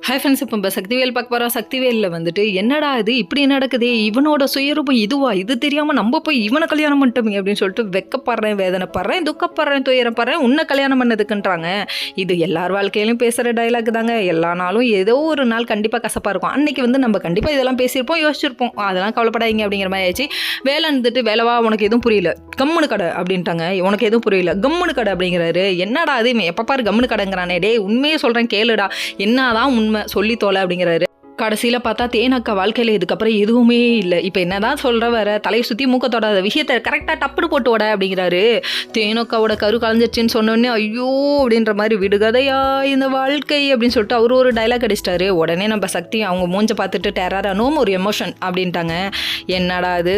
Hi friends, இப்போ சக்திவேல் பார்க்க போகிறோம். சக்திவேலில் வந்துட்டு என்னடா இது இப்படி நடக்குதே, இவனோட சுயரூபம் இதுவா, இது தெரியாமல் நம்ம போய் இவனை கல்யாணம் பண்ணிட்டோமே அப்படின்னு சொல்லிட்டு வெக்கப்படுறேன், வேதனைப்படுறேன், துக்கப்படுறேன், துயரப்படுறேன், உன்னை கல்யாணம் பண்ணதுக்குன்றாங்க. இது எல்லார் வாழ்க்கையிலும் பேசுகிற டைலாக் தாங்க. எல்லா நாளும் ஏதோ ஒரு நாள் கண்டிப்பாக கசப்பாக இருக்கும். அன்னைக்கு வந்து நம்ம கண்டிப்பாக இதெல்லாம் பேசியிருப்போம், யோசிச்சிருப்போம். அதெல்லாம் கவலைப்படாதீங்க அப்படிங்கிற மாதிரி ஆயிடுச்சு. வேலை இருந்துட்டு வேலைவா உனக்கு எதுவும் புரியல, கம்முனு கடை அப்படின்ட்டாங்க. உனக்கு எதுவும் புரியல, கம்முனு கடை அப்படிங்கிறாரு. என்னடா அது எப்போ பாரு கம்முனு கடைங்கிறானே, டே உண்மையே சொல்கிறேன் கேளுடா, என்னதான் உண்மை சொல்லி தோலை அப்படிங்கிறாரு. கடைசியில் பார்த்தா தேனக்கா வாழ்க்கையில் இதுக்கப்புறம் எதுவுமே இல்லை. இப்போ என்னதான் சொல்கிற வர தலையை சுற்றி மூக்க தொடாத விஷயத்தை கரெக்டாக டப்புடு போட்டு விட அப்படிங்கிறாரு. தேனக்காவோட கரு கலைஞ்சிருச்சுன்னு சொன்னோடனே ஐயோ அப்படின்ற மாதிரி விடுகதையா இந்த வாழ்க்கை அப்படின்னு சொல்லிட்டு அவர் ஒரு டைலாக் அடிச்சிட்டாரு. உடனே நம்ம சக்தி அவங்க மூஞ்ச பார்த்துட்டு டெரரா நோம் ஒரு எமோஷன் அப்படின்ட்டாங்க. என்னடா அது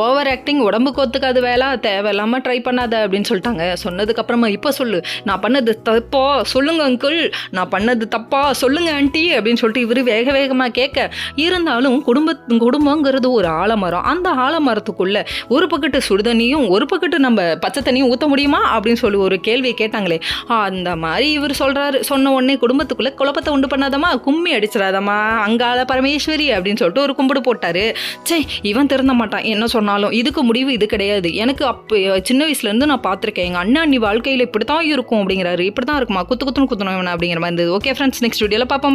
ஓவர் ஆக்டிங், உடம்புக்கு ஒத்துக்காது வேலை, தேவையில்லாமல் ட்ரை பண்ணாத அப்படின்னு சொல்லிட்டாங்க. சொன்னதுக்கப்புறமா இப்போ சொல்லு, நான் பண்ணது தப்பா சொல்லுங்க அங்கிள், நான் பண்ணது தப்பா சொல்லுங்க ஆண்டி அப்படின்னு சொல்லிட்டு இவர் வேக வேகமாக கேட்க, இருந்தாலும் குடும்பங்கிறது ஒரு ஆலமரம். அந்த ஆலமரத்துக்குள்ள ஒரு பக்கெட்டு சுடுதண்ணியும் ஒரு பக்கெட்டு நம்ம பச்சை தண்ணியும் ஊற்ற முடியுமா அப்படின்னு சொல்லி ஒரு கேள்வியை கேட்டாங்களே, அந்த மாதிரி இவர் சொல்கிறாரு. சொன்ன உடனே குடும்பத்துக்குள்ளே குழப்பத்தை உண்டு பண்ணாதமா, கும்மி அடிச்சிடாதமா அங்காள பரமேஸ்வரி அப்படின்னு சொல்லிட்டு ஒரு கும்பிடு போட்டாரு. சே, இவன் திருந்த மாட்டான் என்ன சொன்னாலும். இதுக்கு முடிவு இது கிடையாது. எனக்கு அப்போ சின்ன வயசுலேருந்து நான் பார்த்துருக்கேன், எங்கள் அண்ணா நீ வாழ்க்கையில் இப்படி தான் இருக்கும் அப்படிங்கிறாரு. இப்படி தான் இருக்குமா, குத்துன்னு குத்தணும் இவன் அப்படிங்கிற மாதிரி இருந்தது. ஓகே ஃப்ரெண்ட்ஸ், நெக்ஸ்ட் வீடியோவில் பார்ப்போம்.